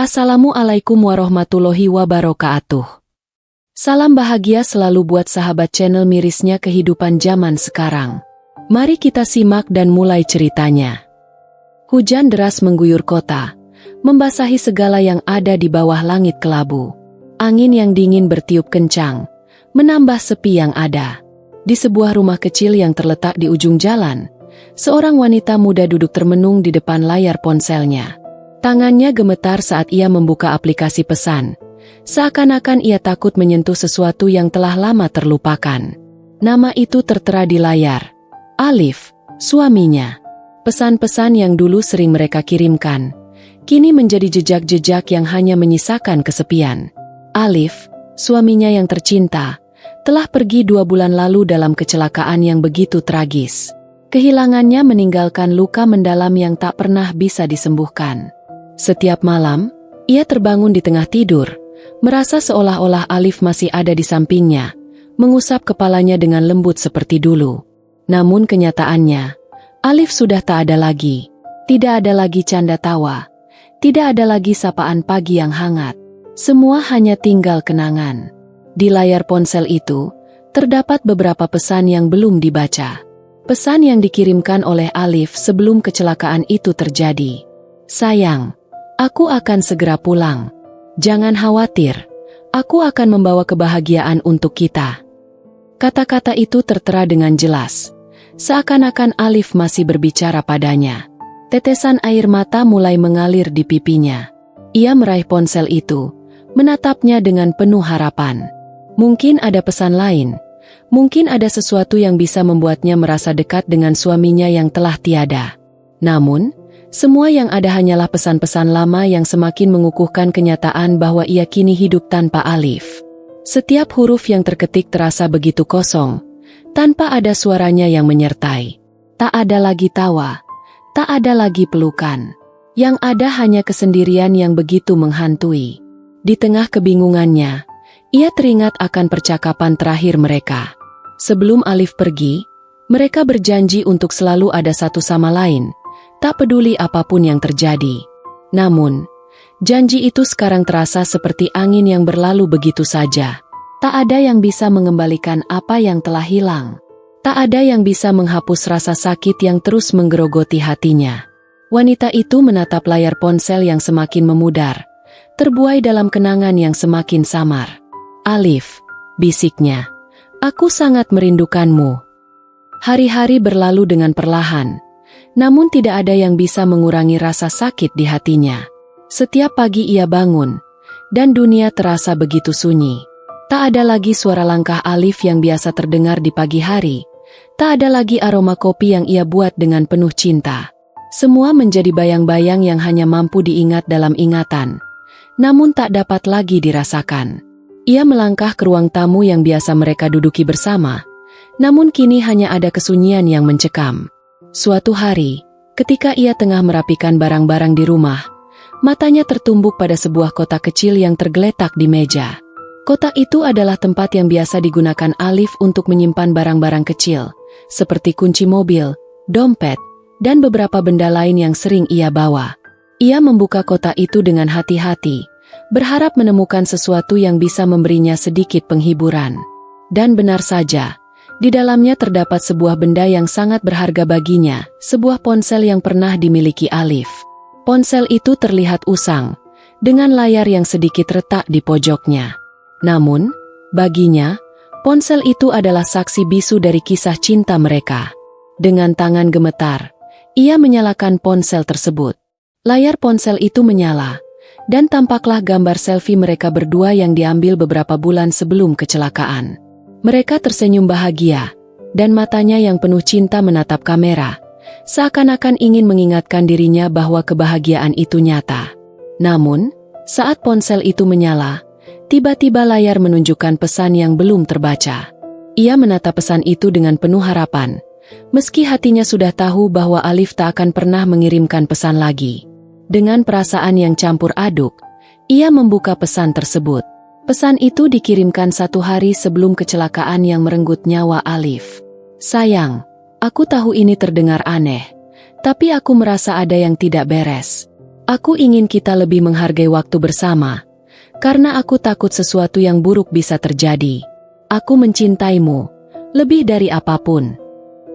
Assalamualaikum warahmatullahi wabarakatuh. Salam bahagia selalu buat sahabat channel mirisnya kehidupan zaman sekarang. Mari kita simak dan mulai ceritanya. Hujan deras mengguyur kota, membasahi segala yang ada di bawah langit kelabu. Angin yang dingin bertiup kencang, menambah sepi yang ada. Di sebuah rumah kecil yang terletak di ujung jalan, seorang wanita muda duduk termenung di depan layar ponselnya. Tangannya gemetar saat ia membuka aplikasi pesan. Seakan-akan ia takut menyentuh sesuatu yang telah lama terlupakan. Nama itu tertera di layar. Alif, suaminya. Pesan-pesan yang dulu sering mereka kirimkan, kini menjadi jejak-jejak yang hanya menyisakan kesepian. Alif, suaminya yang tercinta, telah pergi 2 bulan lalu dalam kecelakaan yang begitu tragis. Kehilangannya meninggalkan luka mendalam yang tak pernah bisa disembuhkan. Setiap malam, ia terbangun di tengah tidur, merasa seolah-olah Alif masih ada di sampingnya, mengusap kepalanya dengan lembut seperti dulu. Namun kenyataannya, Alif sudah tak ada lagi. Tidak ada lagi canda tawa, tidak ada lagi sapaan pagi yang hangat. Semua hanya tinggal kenangan. Di layar ponsel itu, terdapat beberapa pesan yang belum dibaca. Pesan yang dikirimkan oleh Alif sebelum kecelakaan itu terjadi. Sayang, aku akan segera pulang. Jangan khawatir, aku akan membawa kebahagiaan untuk kita. Kata-kata itu tertera dengan jelas, seakan-akan Alif masih berbicara padanya. Tetesan air mata mulai mengalir di pipinya. Ia meraih ponsel itu, menatapnya dengan penuh harapan. Mungkin ada pesan lain, mungkin ada sesuatu yang bisa membuatnya merasa dekat dengan suaminya yang telah tiada. Namun, semua yang ada hanyalah pesan-pesan lama yang semakin mengukuhkan kenyataan bahwa ia kini hidup tanpa Alif. Setiap huruf yang terketik terasa begitu kosong, tanpa ada suaranya yang menyertai. Tak ada lagi tawa, tak ada lagi pelukan. Yang ada hanya kesendirian yang begitu menghantui. Di tengah kebingungannya, ia teringat akan percakapan terakhir mereka. Sebelum Alif pergi, mereka berjanji untuk selalu ada satu sama lain, tak peduli apapun yang terjadi. Namun, janji itu sekarang terasa seperti angin yang berlalu begitu saja. Tak ada yang bisa mengembalikan apa yang telah hilang. Tak ada yang bisa menghapus rasa sakit yang terus menggerogoti hatinya. Wanita itu menatap layar ponsel yang semakin memudar, terbuai dalam kenangan yang semakin samar. Alif, bisiknya, aku sangat merindukanmu. Hari-hari berlalu dengan perlahan, namun tidak ada yang bisa mengurangi rasa sakit di hatinya. Setiap pagi ia bangun, dan dunia terasa begitu sunyi. Tak ada lagi suara langkah Alif yang biasa terdengar di pagi hari. Tak ada lagi aroma kopi yang ia buat dengan penuh cinta. Semua menjadi bayang-bayang yang hanya mampu diingat dalam ingatan, namun tak dapat lagi dirasakan. Ia melangkah ke ruang tamu yang biasa mereka duduki bersama, namun kini hanya ada kesunyian yang mencekam. Suatu hari, ketika ia tengah merapikan barang-barang di rumah, matanya tertumbuk pada sebuah kotak kecil yang tergeletak di meja. Kotak itu adalah tempat yang biasa digunakan Alif untuk menyimpan barang-barang kecil, seperti kunci mobil, dompet, dan beberapa benda lain yang sering ia bawa. Ia membuka kotak itu dengan hati-hati, berharap menemukan sesuatu yang bisa memberinya sedikit penghiburan. Dan benar saja, di dalamnya terdapat sebuah benda yang sangat berharga baginya, sebuah ponsel yang pernah dimiliki Alif. Ponsel itu terlihat usang, dengan layar yang sedikit retak di pojoknya. Namun, baginya, ponsel itu adalah saksi bisu dari kisah cinta mereka. Dengan tangan gemetar, ia menyalakan ponsel tersebut. Layar ponsel itu menyala, dan tampaklah gambar selfie mereka berdua yang diambil beberapa bulan sebelum kecelakaan. Mereka tersenyum bahagia, dan matanya yang penuh cinta menatap kamera, seakan-akan ingin mengingatkan dirinya bahwa kebahagiaan itu nyata. Namun, saat ponsel itu menyala, tiba-tiba layar menunjukkan pesan yang belum terbaca. Ia menatap pesan itu dengan penuh harapan, meski hatinya sudah tahu bahwa Alif tak akan pernah mengirimkan pesan lagi. Dengan perasaan yang campur aduk, ia membuka pesan tersebut. Pesan itu dikirimkan 1 hari sebelum kecelakaan yang merenggut nyawa Alif. Sayang, aku tahu ini terdengar aneh, tapi aku merasa ada yang tidak beres. Aku ingin kita lebih menghargai waktu bersama, karena aku takut sesuatu yang buruk bisa terjadi. Aku mencintaimu, lebih dari apapun.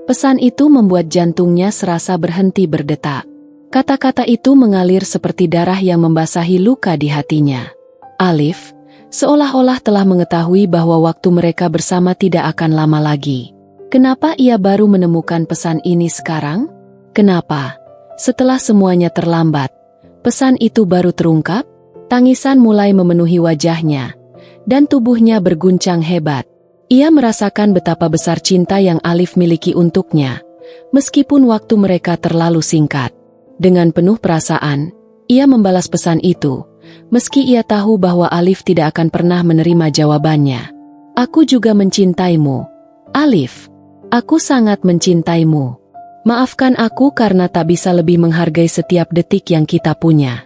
Pesan itu membuat jantungnya serasa berhenti berdetak. Kata-kata itu mengalir seperti darah yang membasahi luka di hatinya. Alif, seolah-olah telah mengetahui bahwa waktu mereka bersama tidak akan lama lagi. Kenapa ia baru menemukan pesan ini sekarang? Kenapa? Setelah semuanya terlambat, pesan itu baru terungkap? Tangisan mulai memenuhi wajahnya, dan tubuhnya berguncang hebat. Ia merasakan betapa besar cinta yang Alif miliki untuknya, meskipun waktu mereka terlalu singkat. Dengan penuh perasaan, ia membalas pesan itu, meski ia tahu bahwa Alif tidak akan pernah menerima jawabannya. Aku juga mencintaimu, Alif. Aku sangat mencintaimu. Maafkan aku karena tak bisa lebih menghargai setiap detik yang kita punya.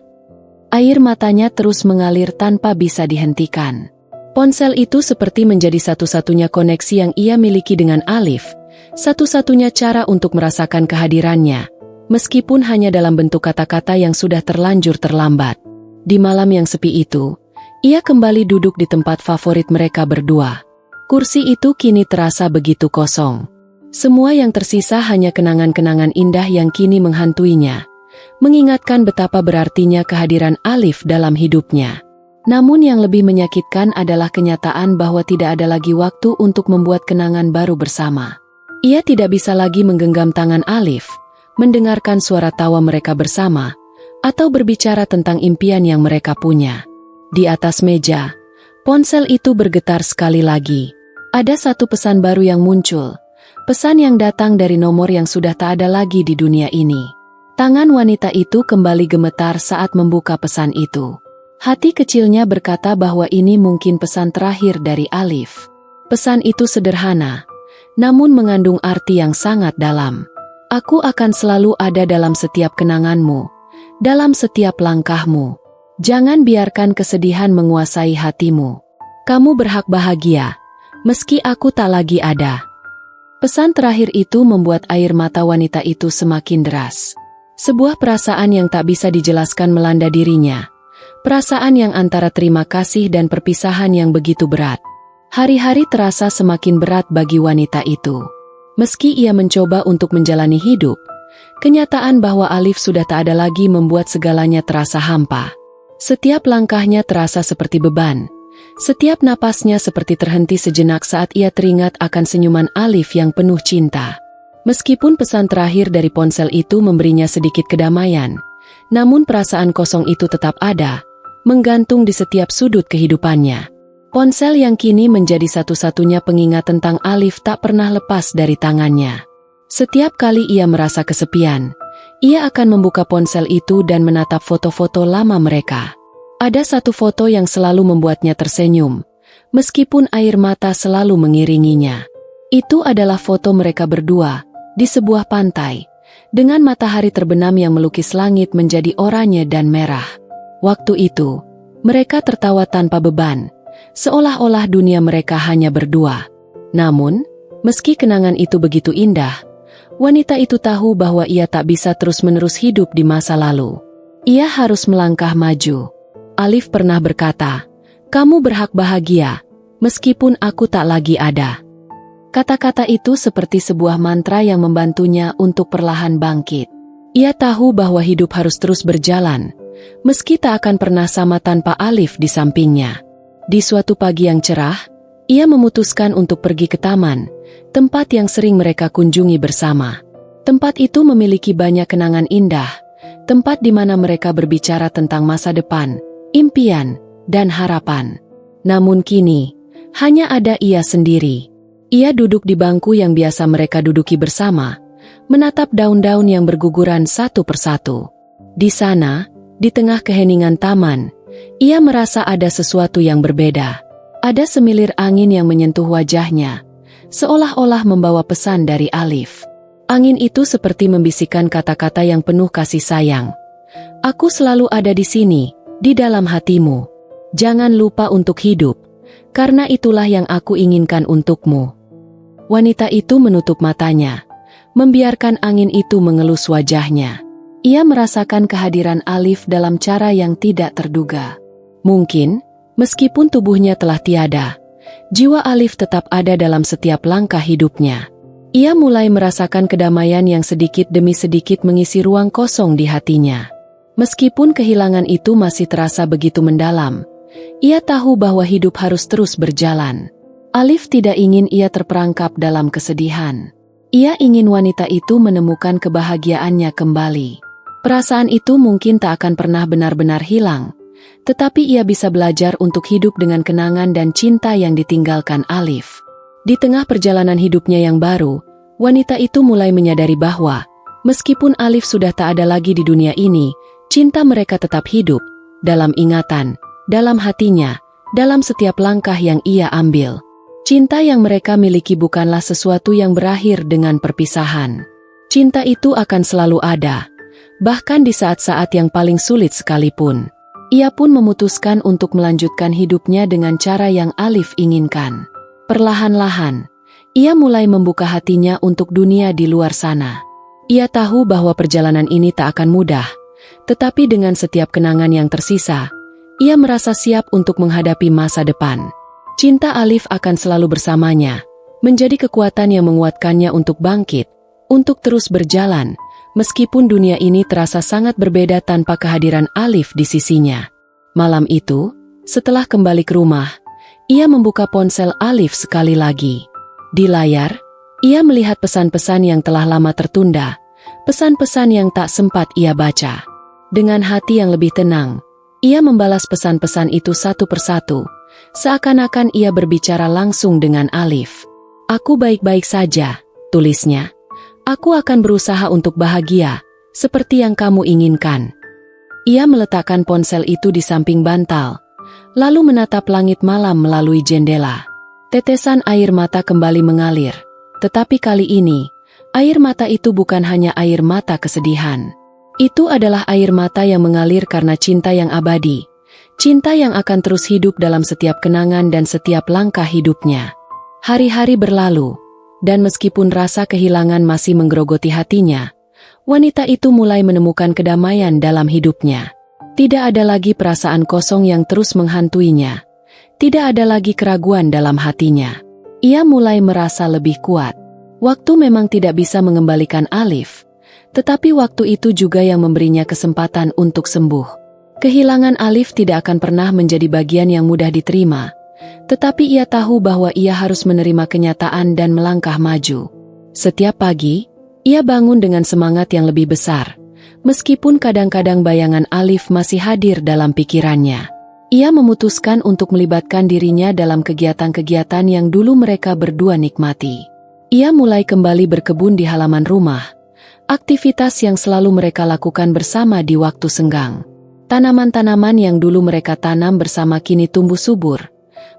Air matanya terus mengalir tanpa bisa dihentikan. Ponsel itu seperti menjadi satu-satunya koneksi yang ia miliki dengan Alif, satu-satunya cara untuk merasakan kehadirannya, meskipun hanya dalam bentuk kata-kata yang sudah terlanjur terlambat. Di malam yang sepi itu, ia kembali duduk di tempat favorit mereka berdua. Kursi itu kini terasa begitu kosong. Semua yang tersisa hanya kenangan-kenangan indah yang kini menghantuinya, mengingatkan betapa berartinya kehadiran Alif dalam hidupnya. Namun yang lebih menyakitkan adalah kenyataan bahwa tidak ada lagi waktu untuk membuat kenangan baru bersama. Ia tidak bisa lagi menggenggam tangan Alif, mendengarkan suara tawa mereka bersama, atau berbicara tentang impian yang mereka punya. Di atas meja, ponsel itu bergetar sekali lagi. Ada satu pesan baru yang muncul, pesan yang datang dari nomor yang sudah tak ada lagi di dunia ini. Tangan wanita itu kembali gemetar saat membuka pesan itu. Hati kecilnya berkata bahwa ini mungkin pesan terakhir dari Alif. Pesan itu sederhana, namun mengandung arti yang sangat dalam. Aku akan selalu ada dalam setiap kenanganmu, dalam setiap langkahmu. Jangan biarkan kesedihan menguasai hatimu. Kamu berhak bahagia, meski aku tak lagi ada. Pesan terakhir itu membuat air mata wanita itu semakin deras. Sebuah perasaan yang tak bisa dijelaskan melanda dirinya. Perasaan yang antara terima kasih dan perpisahan yang begitu berat. Hari-hari terasa semakin berat bagi wanita itu. Meski ia mencoba untuk menjalani hidup, kenyataan bahwa Alif sudah tak ada lagi membuat segalanya terasa hampa. Setiap langkahnya terasa seperti beban. Setiap napasnya seperti terhenti sejenak saat ia teringat akan senyuman Alif yang penuh cinta. Meskipun pesan terakhir dari ponsel itu memberinya sedikit kedamaian, namun perasaan kosong itu tetap ada, menggantung di setiap sudut kehidupannya. Ponsel yang kini menjadi satu-satunya pengingat tentang Alif tak pernah lepas dari tangannya. Setiap kali ia merasa kesepian, ia akan membuka ponsel itu dan menatap foto-foto lama mereka. Ada satu foto yang selalu membuatnya tersenyum, meskipun air mata selalu mengiringinya. Itu adalah foto mereka berdua, di sebuah pantai, dengan matahari terbenam yang melukis langit menjadi oranye dan merah. Waktu itu, mereka tertawa tanpa beban, seolah-olah dunia mereka hanya berdua. Namun, meski kenangan itu begitu indah, wanita itu tahu bahwa ia tak bisa terus-menerus hidup di masa lalu. Ia harus melangkah maju. Alif pernah berkata, "Kamu berhak bahagia, meskipun aku tak lagi ada." Kata-kata itu seperti sebuah mantra yang membantunya untuk perlahan bangkit. Ia tahu bahwa hidup harus terus berjalan, meski tak akan pernah sama tanpa Alif di sampingnya. Di suatu pagi yang cerah, ia memutuskan untuk pergi ke taman, tempat yang sering mereka kunjungi bersama. Tempat itu memiliki banyak kenangan indah, tempat di mana mereka berbicara tentang masa depan, impian, dan harapan. Namun kini, hanya ada ia sendiri. Ia duduk di bangku yang biasa mereka duduki bersama, menatap daun-daun yang berguguran satu persatu. Di sana, di tengah keheningan taman, ia merasa ada sesuatu yang berbeda. Ada semilir angin yang menyentuh wajahnya, seolah-olah membawa pesan dari Alif. Angin itu seperti membisikkan kata-kata yang penuh kasih sayang. Aku selalu ada di sini, di dalam hatimu. Jangan lupa untuk hidup, karena itulah yang aku inginkan untukmu. Wanita itu menutup matanya, membiarkan angin itu mengelus wajahnya. Ia merasakan kehadiran Alif dalam cara yang tidak terduga. Mungkin, meskipun tubuhnya telah tiada, jiwa Alif tetap ada dalam setiap langkah hidupnya. Ia mulai merasakan kedamaian yang sedikit demi sedikit mengisi ruang kosong di hatinya. Meskipun kehilangan itu masih terasa begitu mendalam, ia tahu bahwa hidup harus terus berjalan. Alif tidak ingin ia terperangkap dalam kesedihan. Ia ingin wanita itu menemukan kebahagiaannya kembali. Perasaan itu mungkin tak akan pernah benar-benar hilang, tetapi ia bisa belajar untuk hidup dengan kenangan dan cinta yang ditinggalkan Alif. Di tengah perjalanan hidupnya yang baru, wanita itu mulai menyadari bahwa, meskipun Alif sudah tak ada lagi di dunia ini, cinta mereka tetap hidup, dalam ingatan, dalam hatinya, dalam setiap langkah yang ia ambil. Cinta yang mereka miliki bukanlah sesuatu yang berakhir dengan perpisahan. Cinta itu akan selalu ada, bahkan di saat-saat yang paling sulit sekalipun. Ia pun memutuskan untuk melanjutkan hidupnya dengan cara yang Alif inginkan. Perlahan-lahan, ia mulai membuka hatinya untuk dunia di luar sana. Ia tahu bahwa perjalanan ini tak akan mudah, tetapi dengan setiap kenangan yang tersisa, ia merasa siap untuk menghadapi masa depan. Cinta Alif akan selalu bersamanya, menjadi kekuatan yang menguatkannya untuk bangkit, untuk terus berjalan, meskipun dunia ini terasa sangat berbeda tanpa kehadiran Alif di sisinya. Malam itu, setelah kembali ke rumah, ia membuka ponsel Alif sekali lagi. Di layar, ia melihat pesan-pesan yang telah lama tertunda, pesan-pesan yang tak sempat ia baca. Dengan hati yang lebih tenang, ia membalas pesan-pesan itu satu persatu, seakan-akan ia berbicara langsung dengan Alif. "Aku baik-baik saja," tulisnya. "Aku akan berusaha untuk bahagia, seperti yang kamu inginkan." Ia meletakkan ponsel itu di samping bantal, lalu menatap langit malam melalui jendela. Tetesan air mata kembali mengalir, tetapi kali ini, air mata itu bukan hanya air mata kesedihan. Itu adalah air mata yang mengalir karena cinta yang abadi, cinta yang akan terus hidup dalam setiap kenangan dan setiap langkah hidupnya. Hari-hari berlalu, dan meskipun rasa kehilangan masih menggerogoti hatinya, wanita itu mulai menemukan kedamaian dalam hidupnya. Tidak ada lagi perasaan kosong yang terus menghantuinya. Tidak ada lagi keraguan dalam hatinya. Ia mulai merasa lebih kuat. Waktu memang tidak bisa mengembalikan Alif, tetapi waktu itu juga yang memberinya kesempatan untuk sembuh. Kehilangan Alif tidak akan pernah menjadi bagian yang mudah diterima, tetapi ia tahu bahwa ia harus menerima kenyataan dan melangkah maju. Setiap pagi, ia bangun dengan semangat yang lebih besar, meskipun kadang-kadang bayangan Alif masih hadir dalam pikirannya. Ia memutuskan untuk melibatkan dirinya dalam kegiatan-kegiatan yang dulu mereka berdua nikmati. Ia mulai kembali berkebun di halaman rumah, aktivitas yang selalu mereka lakukan bersama di waktu senggang. Tanaman-tanaman yang dulu mereka tanam bersama kini tumbuh subur,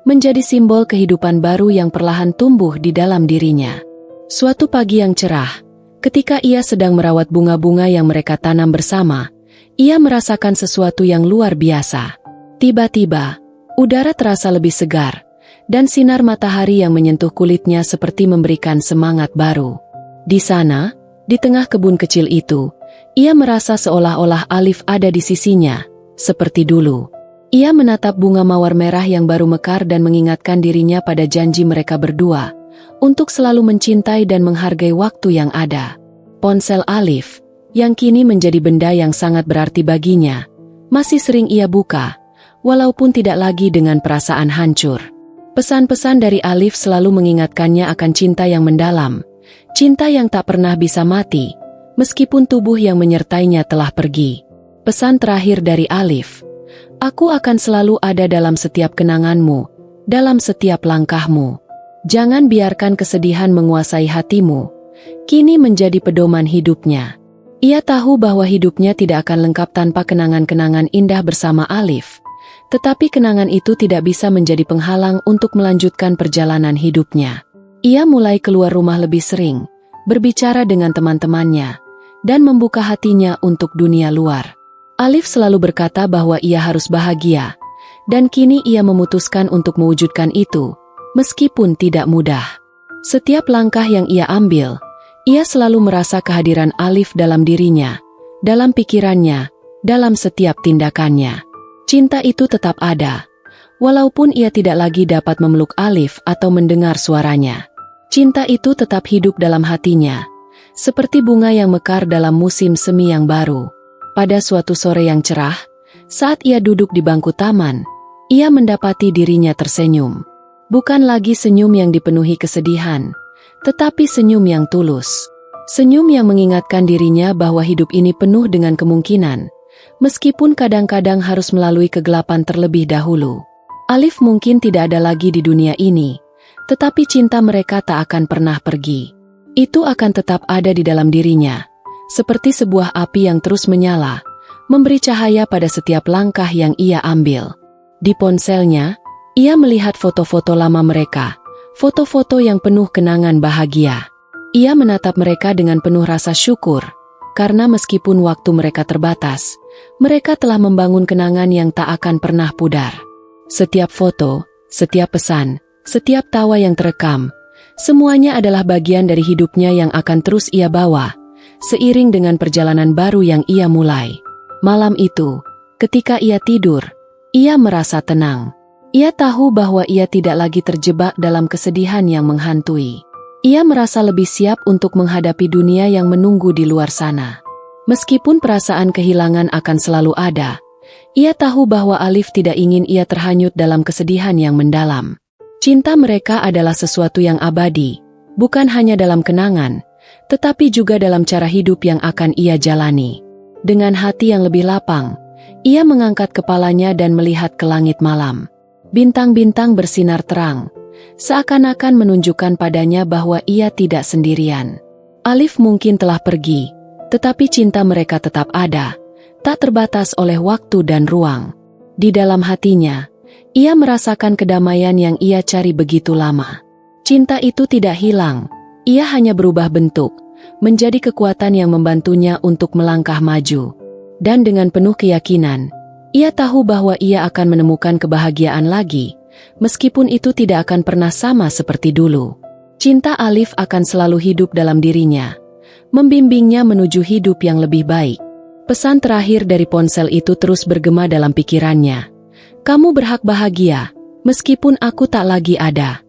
menjadi simbol kehidupan baru yang perlahan tumbuh di dalam dirinya. Suatu pagi yang cerah, ketika ia sedang merawat bunga-bunga yang mereka tanam bersama, ia merasakan sesuatu yang luar biasa. Tiba-tiba, udara terasa lebih segar, dan sinar matahari yang menyentuh kulitnya seperti memberikan semangat baru. Di sana, di tengah kebun kecil itu, ia merasa seolah-olah Alif ada di sisinya, seperti dulu. Ia menatap bunga mawar merah yang baru mekar dan mengingatkan dirinya pada janji mereka berdua, untuk selalu mencintai dan menghargai waktu yang ada. Ponsel Alif, yang kini menjadi benda yang sangat berarti baginya, masih sering ia buka, walaupun tidak lagi dengan perasaan hancur. Pesan-pesan dari Alif selalu mengingatkannya akan cinta yang mendalam, cinta yang tak pernah bisa mati, meskipun tubuh yang menyertainya telah pergi. Pesan terakhir dari Alif, "Aku akan selalu ada dalam setiap kenanganmu, dalam setiap langkahmu. Jangan biarkan kesedihan menguasai hatimu." Kini menjadi pedoman hidupnya. Ia tahu bahwa hidupnya tidak akan lengkap tanpa kenangan-kenangan indah bersama Alif. Tetapi kenangan itu tidak bisa menjadi penghalang untuk melanjutkan perjalanan hidupnya. Ia mulai keluar rumah lebih sering, berbicara dengan teman-temannya, dan membuka hatinya untuk dunia luar. Alif selalu berkata bahwa ia harus bahagia, dan kini ia memutuskan untuk mewujudkan itu, meskipun tidak mudah. Setiap langkah yang ia ambil, ia selalu merasa kehadiran Alif dalam dirinya, dalam pikirannya, dalam setiap tindakannya. Cinta itu tetap ada, walaupun ia tidak lagi dapat memeluk Alif atau mendengar suaranya. Cinta itu tetap hidup dalam hatinya, seperti bunga yang mekar dalam musim semi yang baru. Pada suatu sore yang cerah, saat ia duduk di bangku taman, ia mendapati dirinya tersenyum. Bukan lagi senyum yang dipenuhi kesedihan, tetapi senyum yang tulus. Senyum yang mengingatkan dirinya bahwa hidup ini penuh dengan kemungkinan, meskipun kadang-kadang harus melalui kegelapan terlebih dahulu. Alif mungkin tidak ada lagi di dunia ini, tetapi cinta mereka tak akan pernah pergi. Itu akan tetap ada di dalam dirinya, seperti sebuah api yang terus menyala, memberi cahaya pada setiap langkah yang ia ambil. Di ponselnya, ia melihat foto-foto lama mereka, foto-foto yang penuh kenangan bahagia. Ia menatap mereka dengan penuh rasa syukur, karena meskipun waktu mereka terbatas, mereka telah membangun kenangan yang tak akan pernah pudar. Setiap foto, setiap pesan, setiap tawa yang terekam, semuanya adalah bagian dari hidupnya yang akan terus ia bawa, seiring dengan perjalanan baru yang ia mulai. Malam itu, ketika ia tidur, ia merasa tenang. Ia tahu bahwa ia tidak lagi terjebak dalam kesedihan yang menghantui. Ia merasa lebih siap untuk menghadapi dunia yang menunggu di luar sana. Meskipun perasaan kehilangan akan selalu ada, ia tahu bahwa Alif tidak ingin ia terhanyut dalam kesedihan yang mendalam. Cinta mereka adalah sesuatu yang abadi, bukan hanya dalam kenangan, tetapi juga dalam cara hidup yang akan ia jalani. Dengan hati yang lebih lapang, ia mengangkat kepalanya dan melihat ke langit malam. Bintang-bintang bersinar terang, seakan-akan menunjukkan padanya bahwa ia tidak sendirian. Alif mungkin telah pergi, tetapi cinta mereka tetap ada, tak terbatas oleh waktu dan ruang. Di dalam hatinya, ia merasakan kedamaian yang ia cari begitu lama. Cinta itu tidak hilang, ia hanya berubah bentuk, menjadi kekuatan yang membantunya untuk melangkah maju. Dan dengan penuh keyakinan, ia tahu bahwa ia akan menemukan kebahagiaan lagi, meskipun itu tidak akan pernah sama seperti dulu. Cinta Alif akan selalu hidup dalam dirinya, membimbingnya menuju hidup yang lebih baik. Pesan terakhir dari ponsel itu terus bergema dalam pikirannya. Kamu berhak bahagia, meskipun aku tak lagi ada.